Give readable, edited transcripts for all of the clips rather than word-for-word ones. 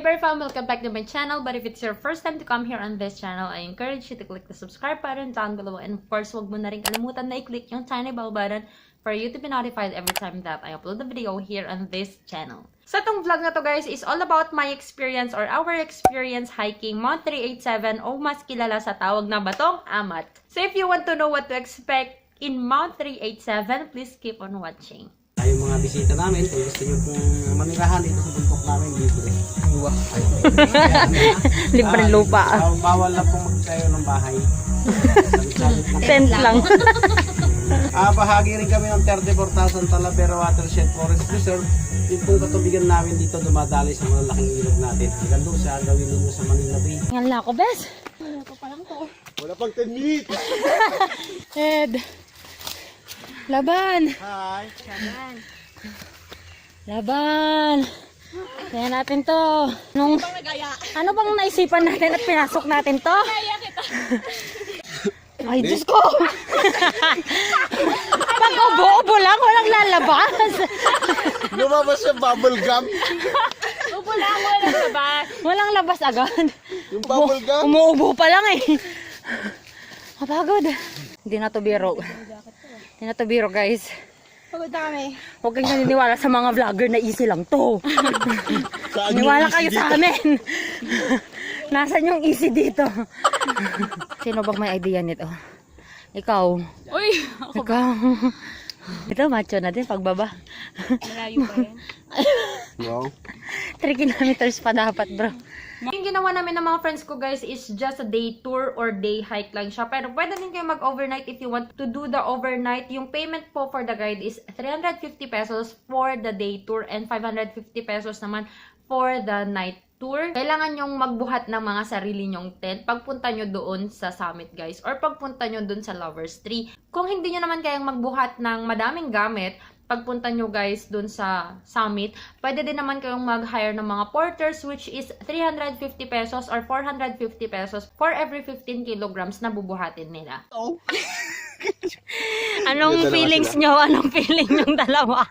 very fun, welcome back to my channel. But if it's your first time to come here on this channel, I encourage you to click the subscribe button down below. And of course, huwag mo na rin kalimutan na i-click yung tiny bell button for you to be notified every time that I upload a video here on this channel. So itong vlog na to guys is all about my experience or our experience hiking Mount 387 o mas kilala sa tawag na Batong Amat. So if you want to know what to expect in Mount 387, please keep on watching. Yung mga bisita namin, kung gusto nyo pong manirahan dito sa bundok namin, libre. Libre lupa. Bawal lang pong magtayo ng bahay. Tent lang. Bahagi rin kami ng 34,000 Talavera Watershed Forest Reserve. Yung pong katubigan namin dito dumadali sa malalaking ilog natin. Hanggang doon sa gawin ninyo sa Manila Bay. Ngayon lang ako, bes. Wala pa lang to. Wala pang 10 minutes! Ed. Laban. Hi! Laban. Kaya natin to. Ano bang naisipan natin at pinasok natin to? Ay, Diyos ko! Pag ubo-ubo lang, walang lalabas. Lumabas yung bubble gum! Ubo lang, walang labas. Walang labas agad. Yung bubble gum! Umuubo pa lang eh. Kapagod. Hindi na to biro. Hindi na to biro, guys. Pagod na kami. Huwag kayong naniniwala sa mga vlogger na easy lang to. Naniwala kayo sa amin. Nasaan yung easy dito? Sino bang may idea nito? Ikaw. Uy! Ikaw. Ito, macho na din pagbaba. Malayo pa yan. Wow. 3 kilometers pa dapat, bro. Yung ginawa namin ng mga friends ko, guys, is just a day tour or day hike lang siya. Pero pwede din kayo mag-overnight if you want to do the overnight. Yung payment po for the guide is 350 pesos for the day tour and 550 pesos naman for the night tour. Kailangan nyong magbuhat ng mga sarili nyong tent pagpunta nyo doon sa summit, guys, or pagpunta nyo doon sa Lovers Tree. Kung hindi nyo naman kayang magbuhat ng madaming gamit, pagpunta nyo guys doon sa summit, pwede din naman kayong mag-hire ng mga porters, which is 350 pesos or 450 pesos for every 15 kilograms na bubuhatin nila. Oh. Anong feelings nyo? Anong feeling nyong dalawa?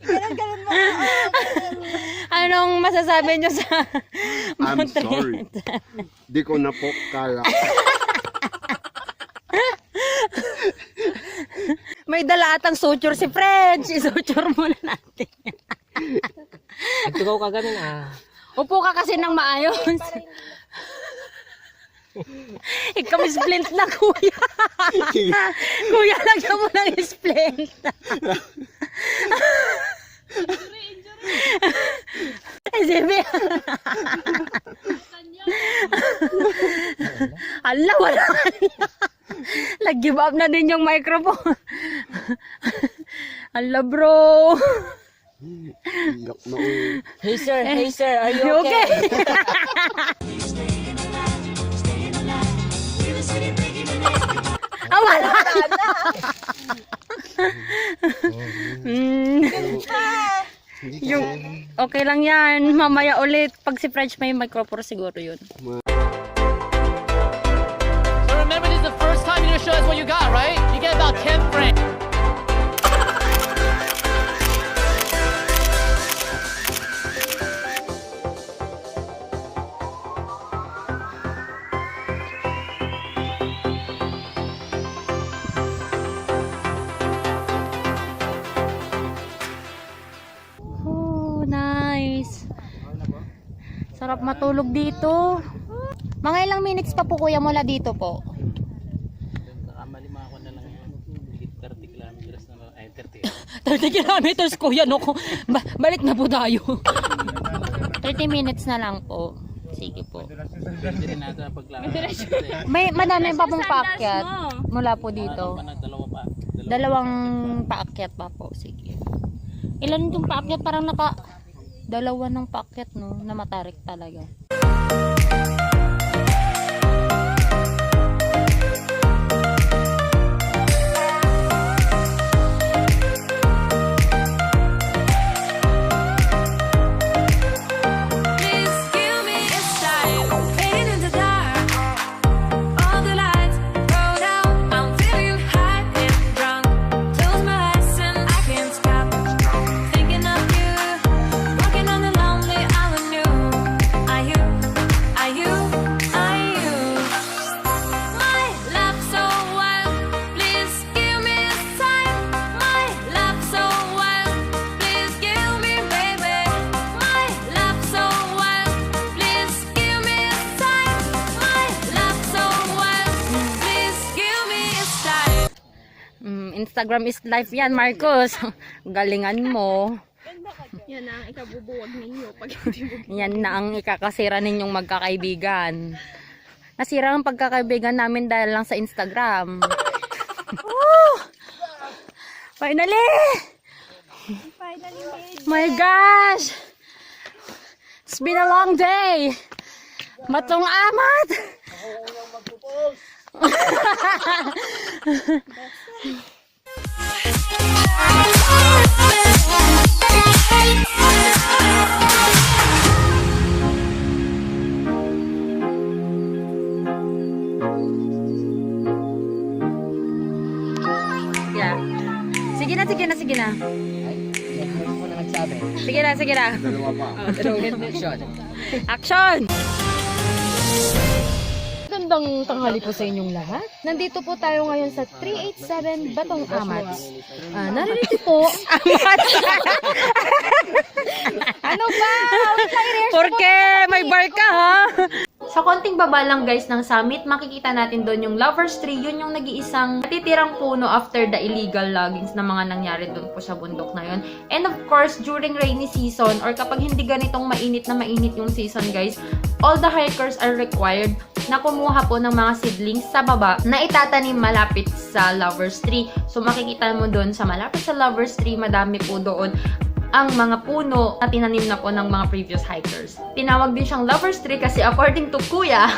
Ganun mo. Anong masasabi nyo sa I'm Mount sorry. Di ko na po kaya. May dala atang suture si French. Isuture muna natin. Nagtugaw ka ganun ah. Upo ka kasi ng maayos. Ikaw splint na, kuya. Kuya, lagyan mo ng splint. Ay, Zebe. Ala, wala. Nag-give up na din yung microphone. Ala, bro. Hey sir, are you Okay. Ah, wala. Yung, okay lang yan. Mamaya ulit. Pag si French may microphone siguro yun. So remember, this is the first time you're gonna show us what you got, right? You get about 10 frames. Oh, nice. Sarap matulog dito. Mga ilang minutes pa po kuya mula dito po? Nakamalima ako na lang yan. 30 kilometers na lang. Ay, 30 30. kilometers kuya, no? Balik na po tayo. 30 minutes na lang po. Sige po. Hindi rin natin paglakad. May madami pa pong paakyat mula po dito. Dalawa pa. Dalawang paakyat pa po. Sige. Ilan yung paakyat? Parang dalawa ng paakyat, no? Na matarik talaga. I Instagram is life yan, Marcos. Galingan mo. Yan ang ikabubuwag ninyo pag hindi mo. Yan na ang ikakasira ninyong magkakaibigan. Nasira ang pagkakaibigan namin dahil lang sa Instagram. Woo! Finally! Finally made. My gosh! It's been a long day! Matong amat! Yeah. Sige na, sige na, sige na. Sige na, sige na. Dalawa pa. Action! Magandang tanghali po sa inyong lahat. Nandito po tayo ngayon sa 387 Batong Amat. Naririto po. Amat! Ano ba? Porque may bar ka, ha? Sa konting baba lang guys ng summit, makikita natin doon yung Lovers Tree. Yun yung nag-iisang natitirang puno after the illegal loggings na mga nangyari doon po sa bundok na yun. And of course, during rainy season or kapag hindi ganitong mainit na mainit yung season guys, all the hikers are required na kumuha po ng mga seedlings sa baba na itatanim malapit sa Lovers Tree. So makikita mo doon sa malapit sa Lovers Tree, madami po doon ang mga puno na tinanim na po ng mga previous hikers. Tinawag din siyang Lovers Tree kasi according to Kuya,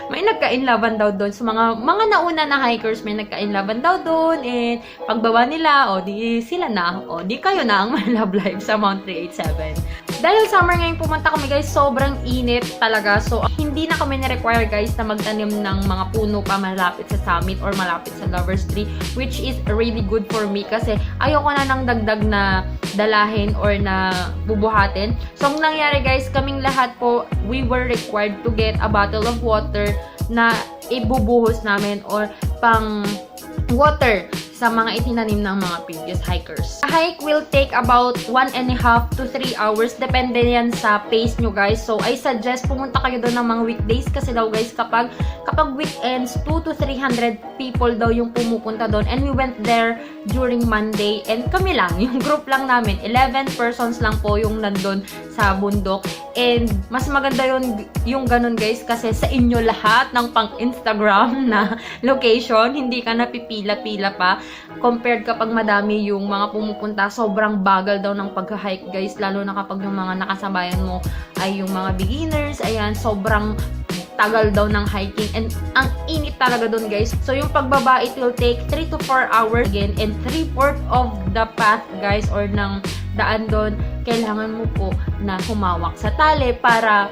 may nagka-inlaban daw doon. So mga nauna na hikers, may nagka-inlaban daw doon. And pagbaba nila, o di sila na, o di kayo na ang my love life sa Mount 387. Dahil summer ngayon pumunta kami guys, sobrang init talaga. So hindi na kami na-require guys na magtanim ng mga puno pa malapit sa summit or malapit sa Lovers Tree, which is really good for me kasi ayoko na ng dagdag na dalahin or na bubuhatin. So, ang nangyari guys, kaming lahat po, we were required to get a bottle of water na ibubuhos namin or pang water sa mga itinanim ng mga previous hikers. The hike will take about 1.5 to 3 hours. Depende yan sa pace nyo guys. So, I suggest pumunta kayo doon ng mga weekdays kasi daw guys, kapag weekends, 2 to 300 people daw yung pumupunta doon. And we went there during Monday. And kami lang, yung group lang namin. 11 persons lang po yung nandun sa bundok. And mas maganda yung ganun guys kasi sa inyo lahat ng pang-Instagram na location, hindi ka napipila-pila pa. Compared kapag madami yung mga pumupunta, sobrang bagal daw ng pag-hike guys, lalo na kapag yung mga nakasabayan mo ay yung mga beginners, ayan, sobrang tagal daw ng hiking and ang init talaga dun guys. So yung pagbaba, it will take 3 to 4 hours again and 3/4 of the path guys or ng daan dun, kailangan mo po na humawak sa tali para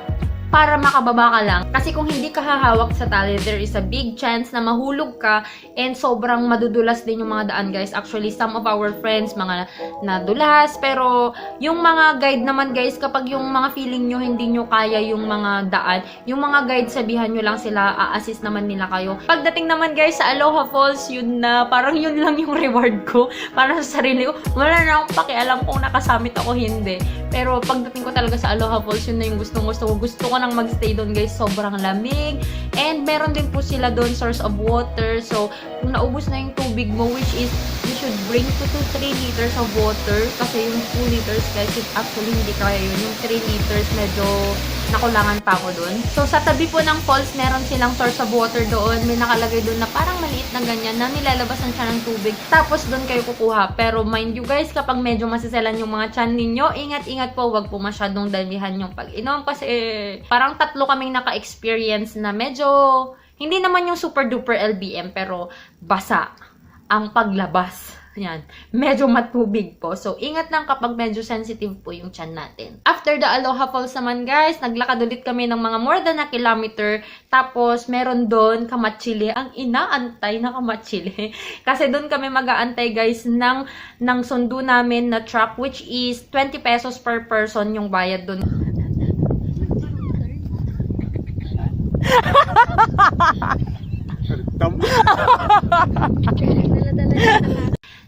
makababa ka lang. Kasi kung hindi ka hahawak sa tali, there is a big chance na mahulog ka and sobrang madudulas din yung mga daan guys. Actually, some of our friends, mga nadulas. Pero yung mga guide naman guys, kapag yung mga feeling nyo hindi nyo kaya yung mga daan, yung mga guide sabihan nyo lang sila, a-assist naman nila kayo. Pagdating naman guys sa Aloha Falls, yun na, parang yun lang yung reward ko para sa sarili ko. Wala na akong pakialam kung nakasamit ako hindi. Pero pagdating ko talaga sa Aloha Falls, yun na yung gusto ko. Gusto ko nang magstay doon guys, sobrang lamig. And meron din po sila doon source of water. So, kung naubos na yung tubig mo, which is, you should bring 2 to 3 liters of water. Kasi yung 2 liters guys, actually hindi kaya yun. Yung 3 liters, medyo nakulangan pa ako doon. So, sa tabi po ng falls, meron silang source of water doon. May nakalagay doon na parang maliit na ganyan na nilalabasan siya ng tubig. Tapos, doon kayo kukuha. Pero mind you guys, kapag medyo masiselan yung mga tiyan ninyo, ingat-ingat po, wag po masyadong damihan yung pag-inom. Kasi, parang 3 kaming naka-experience na medyo, hindi naman yung super duper LBM, pero basa ang paglabas. Yan. Medyo matubig po. So, ingat lang kapag medyo sensitive po yung tiyan natin. After the Aloha Falls naman, guys, naglakad ulit kami ng mga more than a kilometer. Tapos, meron doon kamatsili. Ang inaantay na kamatsili. Kasi doon kami mag-aantay, guys, ng sundo namin na truck, which is 20 pesos per person yung bayad doon.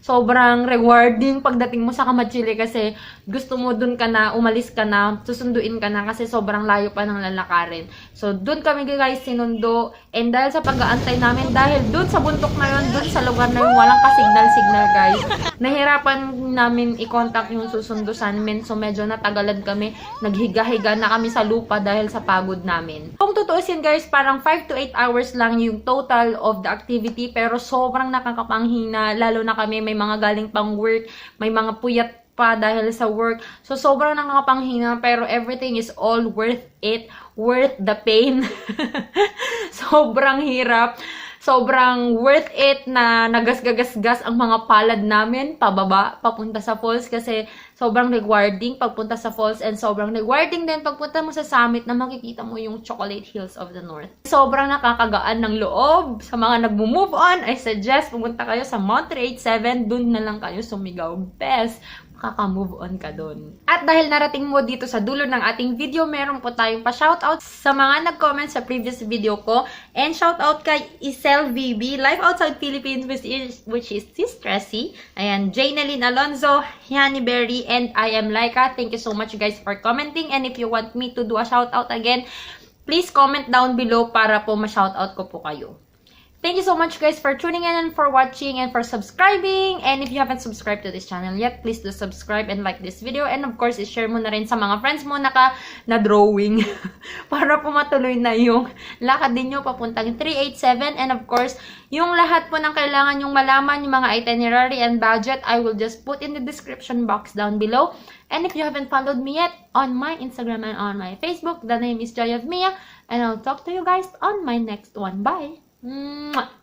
sobrang rewarding pagdating mo sa Kamachili kasi gusto mo dun ka na, umalis ka na, susunduin ka na kasi sobrang layo pa ng lalakarin. So, dun kami guys sinundo. And dahil sa pag-aantay namin, dahil dun sa bundok na yun, dun sa lugar na yun, walang ka-signal-signal guys. Nahirapan namin i-contact yung susundo sa amin. So, medyo natagalan kami. Naghiga-higa na kami sa lupa dahil sa pagod namin. Kung tutuusin guys, parang 5 to 8 hours lang yung total of the activity. Pero sobrang nakakapanghina. Lalo na kami, may mga galing pang work, may mga puyat pa dahil sa work. So, sobrang nakakapanghina. Pero everything is all worth it. Worth the pain. Sobrang hirap. Sobrang worth it na nagasgagasgas ang mga palad namin pababa, papunta sa falls kasi sobrang rewarding pagpunta sa falls and sobrang rewarding din pagpunta mo sa summit na makikita mo yung Chocolate Hills of the North. Sobrang nakakagaan ng loob. Sa mga nagmo-move on, I suggest pumunta kayo sa Mount 387, dun na lang kayo sumigaw. Best! Makaka-move on ka dun. At dahil narating mo dito sa dulo ng ating video, meron po tayong pa-shoutout sa mga nag-comment sa previous video ko. And shoutout kay Isel VB, Life Outside Philippines, which is Sis Tracy. Ayan, Janeline Alonzo, Yani Berry, and I am Laika. Thank you so much guys for commenting. And if you want me to do a shoutout again, please comment down below para po ma-shoutout ko po kayo. Thank you so much guys for tuning in and for watching and for subscribing. And if you haven't subscribed to this channel yet, please do subscribe and like this video. And of course, i-share mo na rin sa mga friends mo na drawing para po matuloy na yung lakad din nyo papuntang 387. And of course, yung lahat po ng kailangan yung malaman, yung mga itinerary and budget, I will just put in the description box down below. And if you haven't followed me yet on my Instagram and on my Facebook, the name is Joy of Mia. And I'll talk to you guys on my next one. Bye! Mwah!